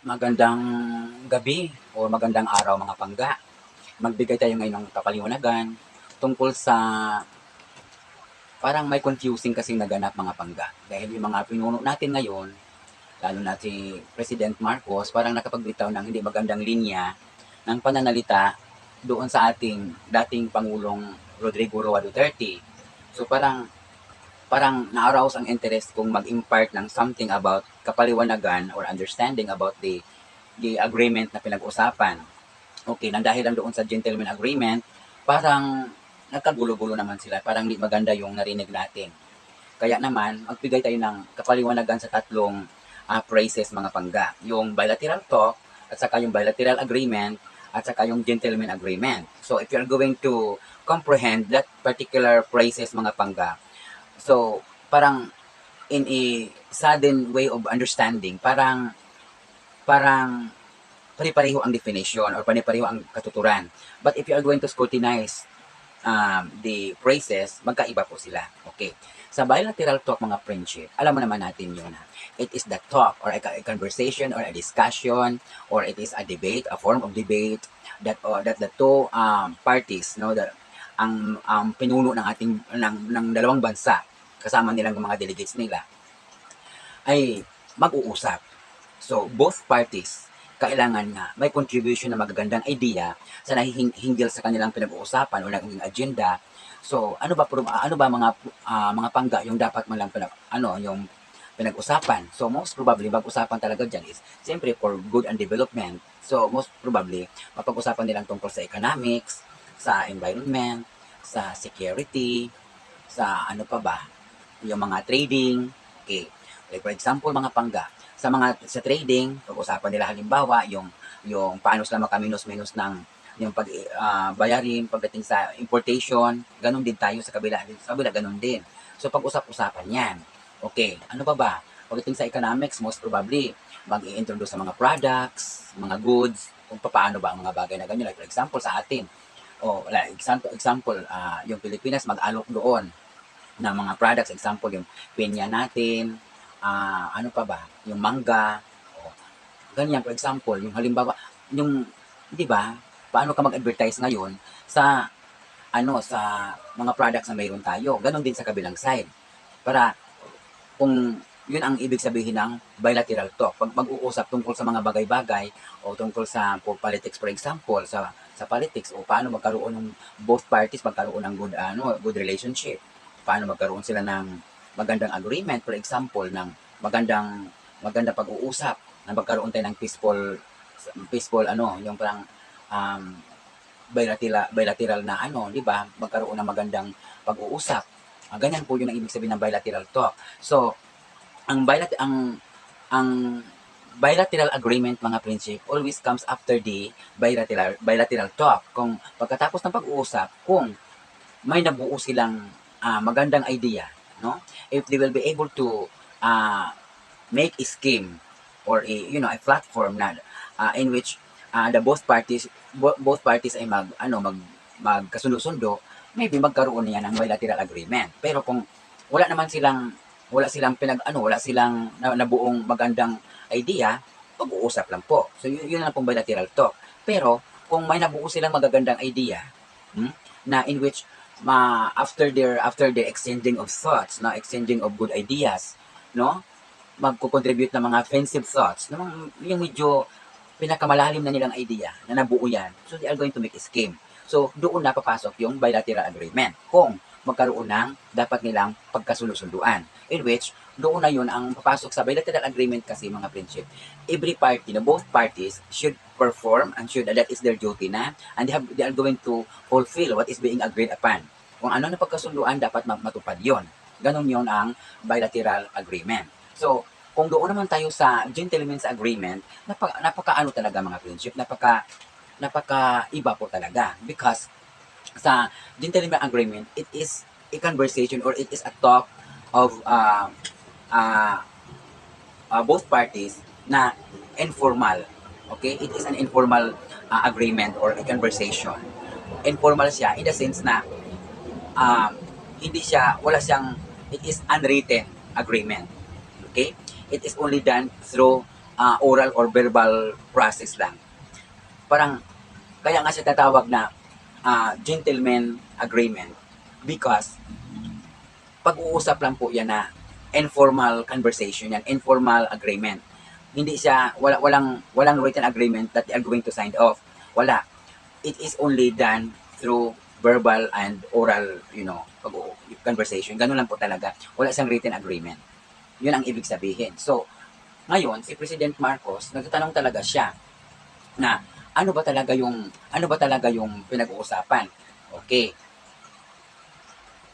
Magandang gabi o magandang araw mga pangga. Magbigay tayo ngayon ng kapaliwanagan tungkol sa parang may confusing kasing naganap mga pangga. Dahil yung mga pinuno natin ngayon, lalo na si President Marcos, parang nakapagbitaw ng hindi magandang linya ng pananalita doon sa ating dating Pangulong Rodrigo Roa Duterte. So parang na-arouse ang interest kung mag-impart ng something about kapaliwanagan or understanding about the agreement na pinag-usapan. Okay, nang dahil lang doon sa gentleman agreement, parang nagkagulo-gulo naman sila. Parang di maganda yung narinig natin. Kaya naman, magbigay tayo ng kapaliwanagan sa tatlong phrases mga pangga. Yung bilateral talk, at saka yung bilateral agreement, at saka yung gentleman agreement. So, if you're going to comprehend that particular phrases mga pangga, so, parang in a sudden way of understanding, parang pare-pareho ang definition or pare-pareho ang katuturan. But if you are going to scrutinize the phrases, magkaiba po sila. Okay. Sa bilateral talk, mga friendship, alam mo naman natin yun. It is the talk or a conversation or a discussion or it is a debate, a form of debate that the two parties, no, ang pinuno ng ating ng dalawang bansa kasama nilang mga delegates nila ay mag-uusap. So, both parties, kailangan nga may contribution na magagandang idea sa nahihinggil sa kanilang pinag-uusapan o naging agenda. So, ano ba mga pangga yung dapat man lang yung pinag-usapan. So, most probably mag-usapan talaga diyan is siyempre for good and development. So, most probably mapag-usapan nilang tungkol sa economics, sa environment, sa security, sa ano pa ba, yung mga trading. Okay. Like for example, mga pangga, sa trading, pag-usapan nila halimbawa yung paano sila makaminus-minus ng yung bayarin pagdating sa importation, ganun din tayo sa kabila ganun din. So pag-usap-usapan 'yan. Okay, ano pa ba? Pagdating sa economics, most probably mag-i-introduce sa mga products, mga goods, kung paano ba ang mga bagay na ganyan. Like for example sa atin, like yung Pilipinas mag-alok doon ng mga products, example yung pinya natin, ano pa ba, yung mangga, ganyan for example, yung halimbawa, yung, di ba, paano ka mag-advertise ngayon sa mga products na mayroon tayo, ganon din sa kabilang side, para kung yun ang ibig sabihin ng bilateral talk. Pag mag-uusap tungkol sa mga bagay-bagay o tungkol sa politics for example, sa politics o paano magkaroon ng both parties magkaroon ng good relationship. Paano magkaroon sila ng magandang agreement for example ng magandang pag-uusap na magkaroon tayo ng peaceful yung parang um, bilateral na di ba? Magkaroon ng magandang pag-uusap. Ganyan po yun ang ibig sabihin ng bilateral talk. So, ang bilateral agreement mga prinsip always comes after the bilateral talk. Kung pagkatapos ng pag-uusap, kung may nabuo silang magandang idea, no? If they will be able to make a scheme or a platform na in which the both parties ay magkasundo-sundo, maybe magkaroon niya ng bilateral agreement. Pero kung wala silang nabuong magandang idea, pag-uusap lang po. So yun lang pong bilateral talk. Pero kung may nabuo silang magagandang idea, na in which after their exchanging of thoughts, exchanging of good ideas, no? Magko-contribute ng mga offensive thoughts, yung medyo pinakamalalim na nilang idea na nabuo yan. So they are going to make a scheme. So doon na papasok yung bilateral agreement. Kung magkaroon ng dapat nilang pagkasundo-sunduan. In which, doon na yun ang papasok sa bilateral agreement kasi mga friendship. Every party, both parties should perform and that is their duty na and they are going to fulfill what is being agreed upon. Kung ano na pagkasunduan, dapat matupad yon. Ganon yon ang bilateral agreement. So, kung doon naman tayo sa gentleman's agreement, napaka talaga mga friendship, napaka iba po talaga because sa gentleman agreement, it is a conversation or it is a talk of both parties na informal. Okay? It is an informal agreement or a conversation. Informal siya in the sense na it is unwritten agreement. Okay? It is only done through oral or verbal process lang. Parang, kaya nga siya tatawag na gentleman agreement because pag-uusap lang po yan na informal conversation yan, informal agreement. Hindi siya, walang written agreement that they are going to sign off. Wala. It is only done through verbal and oral, conversation. Ganun lang po talaga. Wala siyang written agreement. Yun ang ibig sabihin. So, ngayon, si President Marcos, nagtatanong talaga siya na ano ba talaga yung pinag-uusapan. Okay.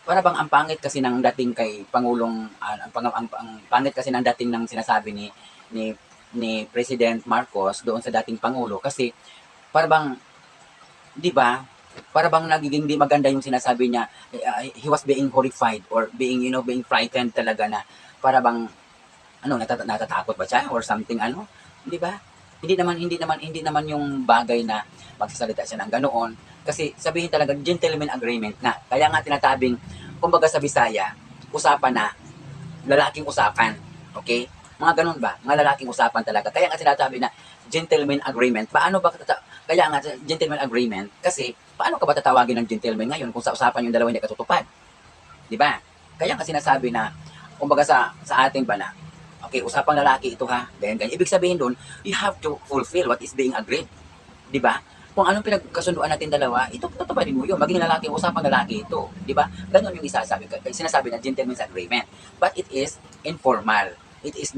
Para bang ang pangit kasi ng dating kay Pangulong ang pangit kasi ng dating ng sinasabi ni President Marcos doon sa dating pangulo kasi para bang 'di ba? Para bang nagiging di maganda yung sinasabi niya, he was being horrified or being frightened talaga na para bang natatakot ba siya or something 'di ba? Hindi naman yung bagay na magsasalita siya ng ganoon kasi sabihin talaga gentleman agreement na. Kaya nga tinatabing kumbaga sa Bisaya, usapan na lalaking usapan. Okay? Mga ganun ba? Mga lalaking usapan talaga. Kaya nga sinasabi na gentleman agreement. Kaya nga gentleman agreement kasi paano ka ba tatawagin ng gentleman ngayon kung sa usapan yung dalawa hindi katutupad? 'Di ba? Kaya nga sinasabi na kumbaga sa ating bana, okay, usapang lalaki ito ha. Ganyan. Ibig sabihin doon, you have to fulfill what is being agreed. 'Di ba? Kung anong pinagkasunduan natin dalawa, ito tutupadin mo yun. Maging lalaki, usapang lalaki ito. 'Di ba? Ganun yung sinasabi ng gentleman's agreement. But it is informal. It is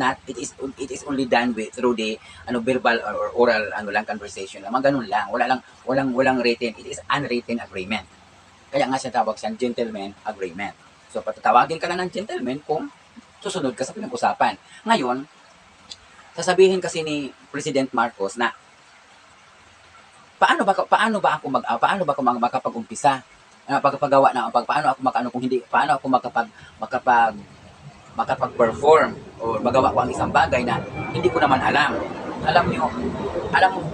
only done through the verbal or oral lang conversation. Mga ganun lang. Walang written. It is unwritten agreement. Kaya nga siya tawag siyang gentleman agreement. So patatawagin ka lang ng gentleman kung susunod ka sa pinag-usapan. Ngayon, sasabihin kasi ni President Marcos na paano ba ako makapag-umpisa pagpagawa ng paano ako makapag-perform o magawa ko ang isang bagay na hindi ko naman alam. Alam mo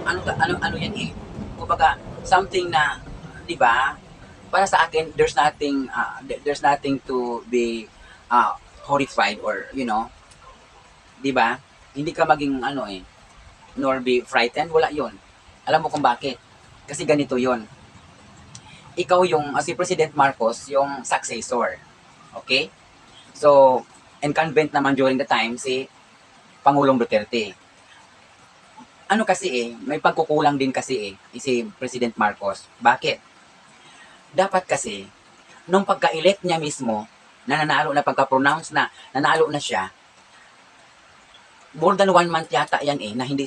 ano yan eh. Kumbaga something na 'di ba? Para sa akin there's nothing to be horrified or 'di ba? Hindi ka maging nor be frightened, wala 'yon. Alam mo kung bakit? Kasi ganito 'yon. Ikaw si President Marcos yung successor. Okay? So, incumbent naman during the time si Pangulong Duterte. May pagkukulang din kasi si President Marcos. Bakit? Dapat kasi nung pagka-elect niya mismo, nanalo na pagka-pronounce na nanalo na siya, more than 1 month yata yan na hindi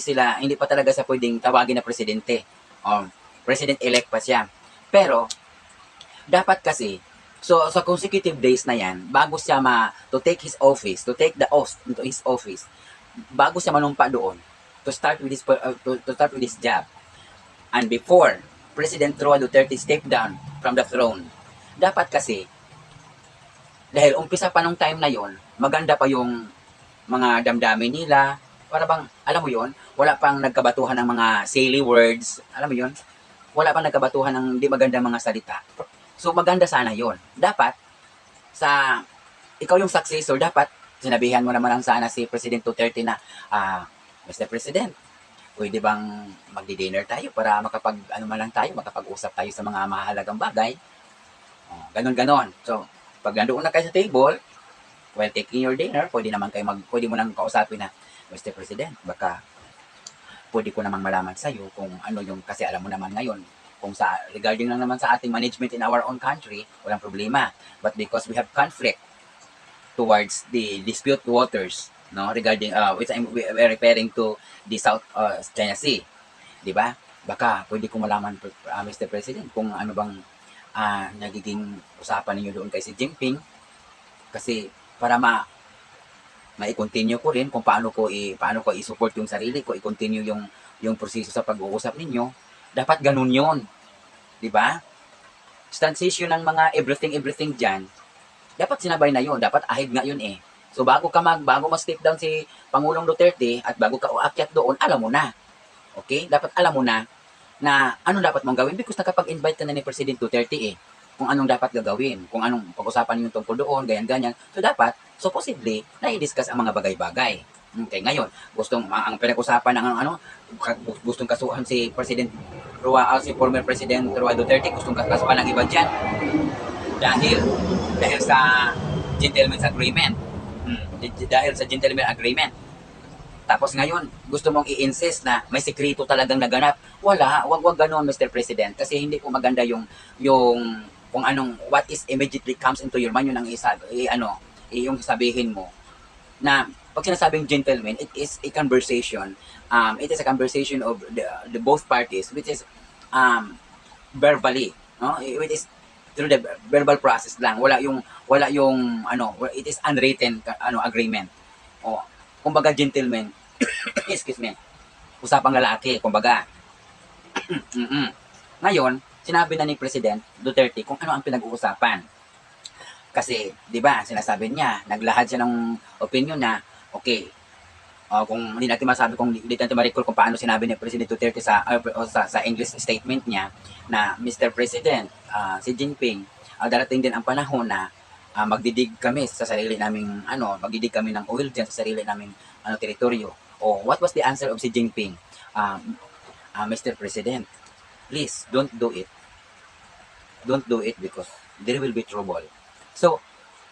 pa talaga sa pwedeng tawagin na presidente. President-elect pa siya. Pero, dapat kasi, sa consecutive days na yan, bago siya to take his office, to take the oath into his office, bago siya manumpa doon, to start with his job, and before President Roa Duterte stepped down from the throne, dapat kasi, dahil umpisa pa nung time na yon, maganda pa yung mga damdamin nila, para bang, alam mo yon, wala pang nagkabatuhan ng mga silly words, alam mo yon, wala pang nagkabatuhan ng di magandang mga salita. So, maganda sana yon. Dapat, ikaw yung successor, dapat, sinabihan mo naman sana si President Duterte na, Mr. President, pwede bang magdi-dinner tayo para makapag-usap tayo sa mga mahalagang bagay? Ganon. So, pag nandoon na kayo sa table, while taking your dinner, pwede mo nang kausapin na, Mr. President, baka pwede ko namang malaman sa iyo kung ano yung, kasi alam mo naman ngayon, regarding lang naman sa ating management in our own country, walang problema. But because we have conflict towards the dispute waters, regarding, which I'm referring to the South China Sea, di ba? Baka pwede ko malaman, Mr. President, kung ano bang nagiging usapan ninyo doon kay Xi Jinping, kasi para ma-continue ko rin kung paano ko i-support yung sarili ko, i-continue yung proseso sa pag-uusap ninyo. Dapat ganun yon, di ba? Transition ng mga everything diyan, dapat sinabay na yon, dapat ahid nga yun So bago ma-step down si Pangulong Duterte at bago ka uakyat doon, alam mo na. Okay? Dapat alam mo na ano dapat mong gawin because nakapag-invite ka na ni President Duterte kung anong dapat gagawin, kung anong pag-usapan niyo tungkol doon, ganyan. So dapat, possibly, na-i-discuss ang mga bagay-bagay. Okay, ngayon, ang pinag-usapan ng ano, gustong kasuhan si si former President Roa Duterte, gustong kasuhan ng iba dyan dahil dahil sa gentleman's agreement. Dahil sa gentleman's agreement. Tapos ngayon, gusto mong i-insist na may sekreto talagang naganap. Wag ganoon, Mr. President, kasi hindi po maganda yung kung anong what is immediately comes into your mind, yun ang yung sabihin mo na pag sinasabing gentleman, it is a conversation. It is a conversation of the both parties, which is verbally, no? It is through the verbal process lang. Wala yung it is unwritten agreement. O, kumbaga gentleman, excuse me, usapang lalaki, kumbaga. Ngayon, sinabi na ni President Duterte kung ano ang pinag-uusapan. Kasi, di ba, sinasabi niya, naglahad siya ng opinion na, okay, kung hindi natin masabi, kung hindi natin ma-recall kung paano sinabi ni President Duterte sa English statement niya na, Mr. President, si Jinping, darating din ang panahon na magdidig kami sa sarili naming magdidig kami ng oil dyan sa sarili naming teritoryo. What was the answer of si Jinping? Mr. President, please don't do it. Don't do it because there will be trouble. So,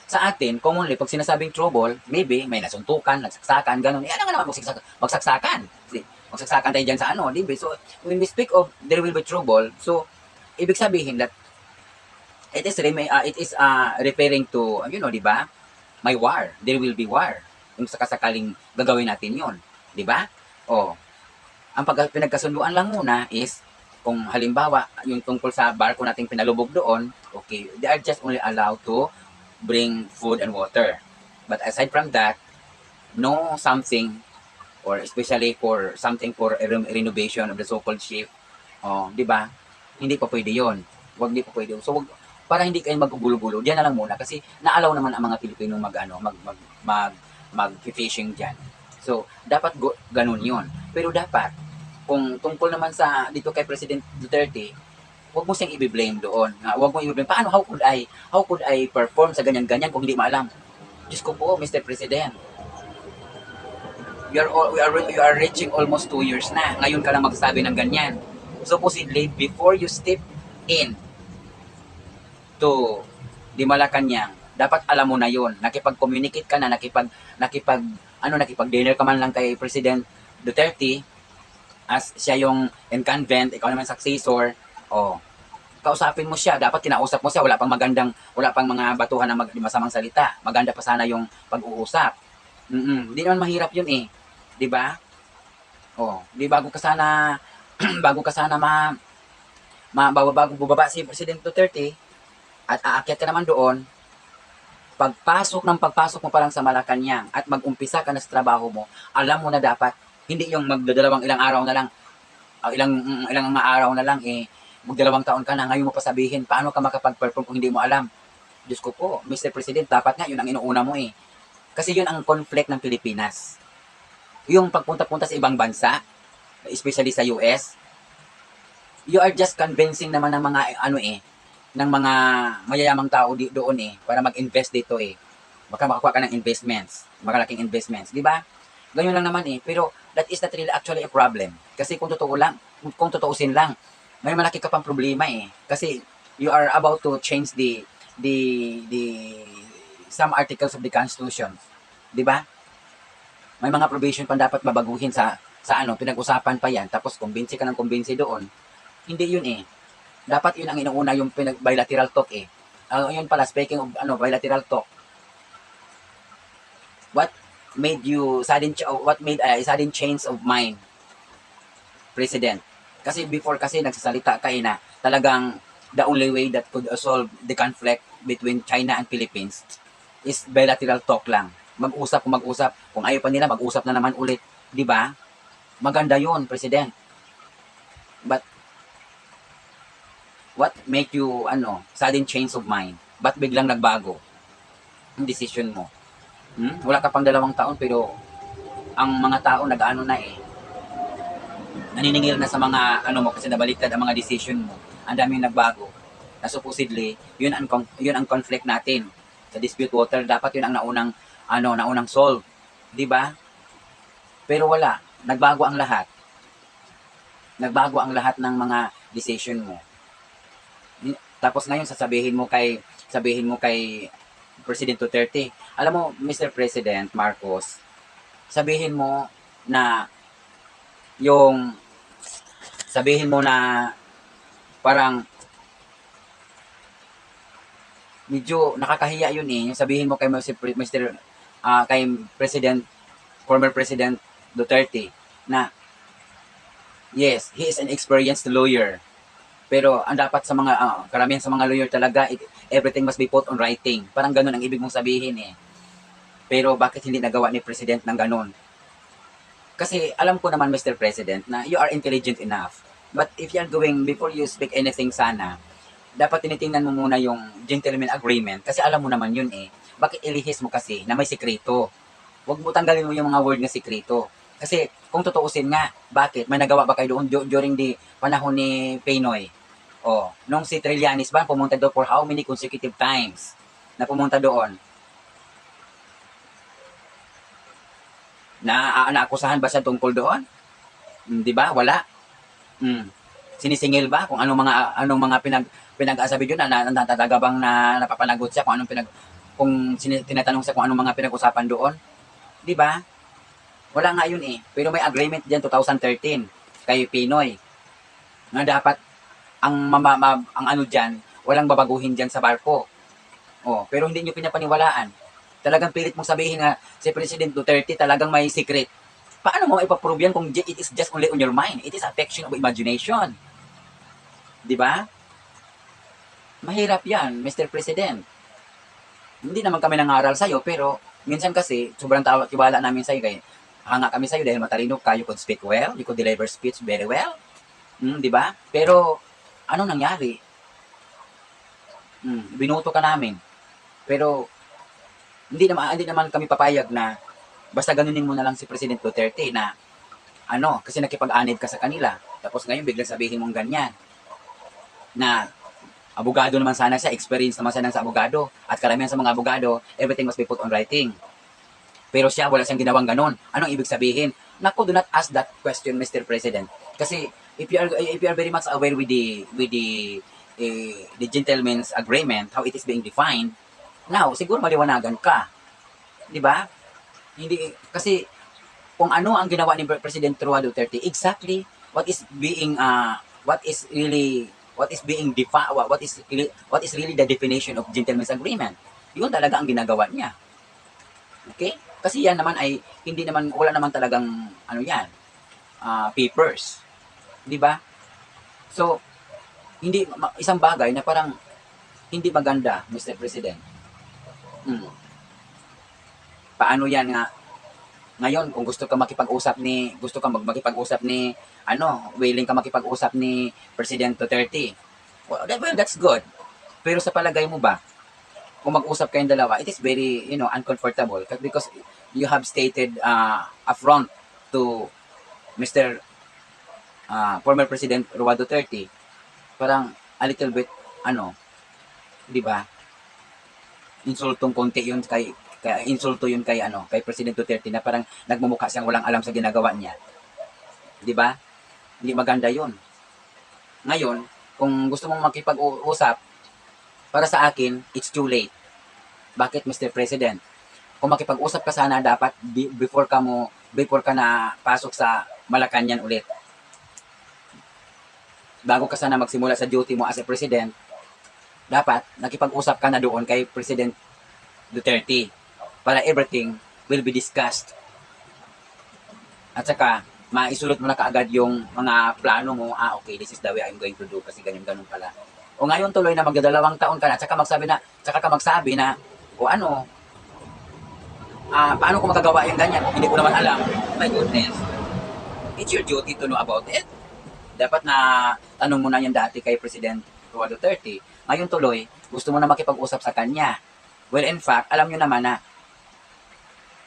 sa atin, commonly, pag sinasabing trouble, maybe may nasuntukan, nagsaksakan, ganun. Ano nga naman magsaksakan? Magsaksakan tayo dyan sa di ba? So, when we speak of there will be trouble, so, ibig sabihin that it is referring to, di ba? May war. There will be war. Kung sakasakaling gagawin natin yon, di ba? Ang pinagkasunduan lang muna is, kung halimbawa, yung tungkol sa barko nating pinalubog doon, okay, they are just only allowed to bring food and water. But aside from that, no something, or especially for something for renovation of the so-called ship, di ba? Hindi pa pwede yon. Di pa pwede. So, para hindi kayo maggugulo-gulo, diyan na lang muna kasi naalaw naman ang mga Pilipino mag-fishing diyan. So, dapat ganun yon. Pero dapat, kung tungkol naman dito kay President Duterte, huwag mo siyang i-blame doon. Huwag mo i-blame. Paano, how could I perform sa ganyan-ganyan kung hindi maalam? Diyos ko po, Mr. President. We are reaching almost 2 years na. Ngayon ka lang magsasabi ng ganyan. Supposedly, before you step in to di Malacanang, dapat alam mo na yon. Nakipag-communicate ka na, nakipag-dinner ka man lang kay President Duterte, as siya yung incumbent, ikaw naman successor, kausapin mo siya, dapat kinausap mo siya, wala pang mga batuhan ng masamang salita, maganda pa sana yung pag-uusap. Hindi naman mahirap yun di ba? Bago ka sana bago bubaba si President Duterte at aakyat ka naman doon, pagpasok mo pa lang sa Malacanang at mag-umpisa ka na sa trabaho mo, alam mo na dapat, hindi yung magdadalawang ilang araw na lang, ilang mga araw na lang, magdalawang taon ka na, ngayon mo pa sabihin, paano ka makapag-perform kung hindi mo alam? Diyos ko po, Mr. President, dapat nga yun ang inuuna mo Kasi yun ang conflict ng Pilipinas. Yung pagpunta-punta sa ibang bansa, especially sa US, you are just convincing naman ng mga ng mga mayayamang tao doon para mag-invest dito Baka makakuha ka ng investments, magalaking investments, di ba? Ganyan lang naman pero that is not really actually a problem. Kasi kung tutuusin lang, may malaki ka pang problema Kasi you are about to change the some articles of the Constitution, di ba? May mga provision pa dapat mabaguhin sa pinag-usapan pa yan, tapos kumbinsi ka ng kumbinsi doon. Hindi yun Dapat yun ang inuuna, yung bilateral talk yun pala, speaking of bilateral talk, what made a sudden change of mind, President? Kasi before nagsasalita ka na talagang the only way that could solve the conflict between China and Philippines is bilateral talk lang. Mag-usap. Kung ayaw pa nila, mag-usap na naman ulit. Di ba? Maganda yun, President. But, what make you, sudden change of mind? Ba't biglang nagbago ang decision mo? Wala ka pang 2 taon, pero ang mga tao naniningil na sa mga, kasi nabaliktad ang mga decision mo. Ang daming nagbago. Na supposedly, yun ang conflict natin. Sa dispute water, dapat yun ang naunang solve. Di ba? Pero wala, nagbago ang lahat. Nagbago ang lahat ng mga decision mo. Tapos ngayon sabihin mo kay President Duterte, alam mo, Mr. President Marcos, sabihin mo na yung sabihin mo na parang medyo nakakahiya yun eh. Yung sabihin mo kay kay former President Duterte na yes, he is an experienced lawyer. Pero ang dapat sa mga karamihan sa mga lawyer talaga, everything must be put on writing. Parang ganun ang ibig mong sabihin eh. Pero bakit hindi nagawa ni President ng ganun? Kasi alam ko naman, Mr. President, na you are intelligent enough. But if you are before you speak anything sana, dapat tinitingnan mo muna yung gentleman agreement kasi alam mo naman yun eh. Bakit ilihis mo kasi na may sikreto? Huwag mo tanggalin mo yung mga word na sikreto. Kasi kung tutuusin nga, bakit? May nagawa ba kayo doon during the panahon ni Pinoy? Oh, nung si Trillanes ba pumunta doon for how many consecutive times na pumunta doon? Naakusahan ba siya tungkol doon? Di ba? Wala. Sinisingil ba kung anong mga pinag-asabi doon na natataga na napapanagot siya kung tinatanong siya kung anong mga pinag-usapan doon? Di ba? Wala nga yun eh. Pero may agreement diyan 2013 kay Pinoy na dapat ang ano diyan, walang babaguhin diyan sa barko. Oh, pero hindi niyo pinapaniwalaan. Talagang pilit mong sabihin na si President Duterte talagang may secret. Paano mo ipaprove yan kung it is just only on your mind? It is affection of imagination. Di ba? Mahirap yan, Mr. President. Hindi naman kami nangaral sa'yo, pero minsan kasi, sobrang tiwala namin sa'yo. Kaya hanga kami sa'yo dahil matalino ka, you could speak well, you could deliver speech very well. Di ba? Pero, anong nangyari? Binuto ka namin. Pero, hindi naman kami papayag na basta ganunin mo na lang si President Duterte na kasi nakipag-anid ka sa kanila. Tapos ngayon biglang sabihin mong ganyan. Na abogado naman sana siya, experience naman siya sa abogado. At karamihan sa mga abogado, everything must be put on writing. Pero siya, wala siyang ginawang ganon. Anong ibig sabihin? Naku, do not ask that question, Mr. President. Kasi if you are very much aware with the gentleman's agreement, how it is being defined, now, siguro maliwanagan ka. Di ba? Hindi, kasi kung ano ang ginawa ni President Roa Duterte, exactly what is being the definition of gentleman's agreement. Yun talaga ang ginagawa niya. Okay? Kasi yan naman ay wala naman talagang papers. Di ba? So, isang bagay na parang hindi maganda, Mr. President. Paano yan nga? Ngayon, kung gusto kang makipag-usap ni willing ka makipag-usap ni President Duterte, well, that's good. Pero sa palagay mo ba, kung mag-usap kayong dalawa, it is very, uncomfortable because you have stated affront to Mr. Former President Roa Duterte, parang a little bit, di ba? Insultong konti yun kay President Duterte na parang nagmumukha siyang walang alam sa ginagawa niya. Di ba? Hindi maganda yun. Ngayon, kung gusto mong makipag-usap, para sa akin, it's too late. Bakit, Mr. President? Kung makipag-usap ka sana, dapat before ka na pasok sa Malacanang ulit. Bago ka sana magsimula sa duty mo as a President, dapat nakipag-usap ka na doon kay President Duterte para everything will be discussed. At saka, maisulot mo na kaagad yung mga plano mo, okay, this is the way I'm going to do kasi ganun pala. O ngayon tuloy na magdadalawang taon ka na, at saka ka magsabi na, paano ko magagawa yung ganyan? Hindi ko naman alam. My goodness. It's your duty to know about it. Dapat na tanong mo na yan dati kay President Roa Duterte. Ngayon tuloy, gusto mo na makipag-usap sa kanya. Well, in fact, alam nyo naman na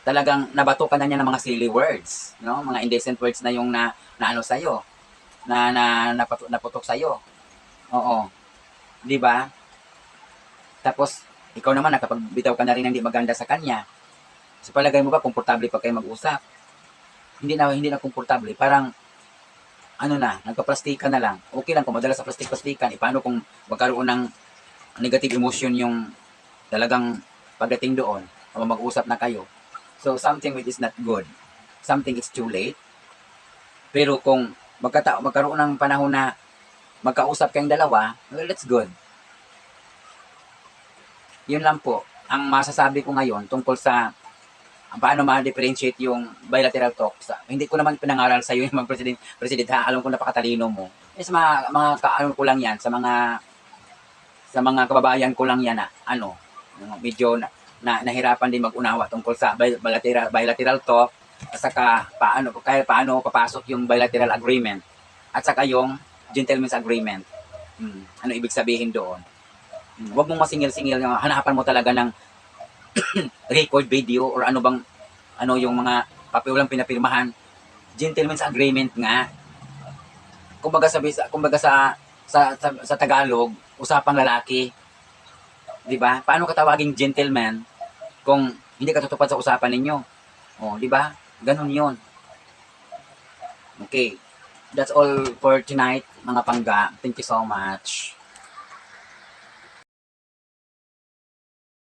talagang nabato ka na niya ng mga silly words, no? Mga indecent words na yung sa'yo, naputok sa'yo. Oo. Di ba? Tapos, ikaw naman, nakapagbitaw ka na rin ng hindi maganda sa kanya. Sa palagay mo ba, komportable pa kayo mag-usap? hindi na komportable, parang ano na, nagpa-plastikan na lang. Okay lang kung madalas sa plastik-plastikan, paano kung magkaroon ng negative emotion yung talagang pagdating doon, o mag-usap na kayo. So, something which is not good. Something is too late. Pero kung magkaroon ng panahon na magkausap kayong dalawa, well, that's good. Yun lang po. Ang masasabi ko ngayon tungkol sa paano ma-differentiate yung bilateral talks. Hindi ko naman pinangaral sa iyo yung mga president ha. Alam ko napakatalino mo. Is mga kaano ko lang yan sa mga kababayan ko lang yan na ano, medyo nahirapan din mag-unawa tungkol sa bilateral talk at saka paano papasok yung bilateral agreement at saka yung gentleman's agreement. Ano ibig sabihin doon? Huwag mong masingil-singil, hanapan mo talaga ng record video or ano yung mga papilang pinapirmahan. Gentleman's agreement nga. Kumbaga sa Tagalog, usapang lalaki. 'Di ba? Paano ka tawaging gentleman kung hindi ka tutupad sa usapan ninyo? Oh, 'di ba? Ganun 'yon. Okay. That's all for tonight, mga pangga. Thank you so much.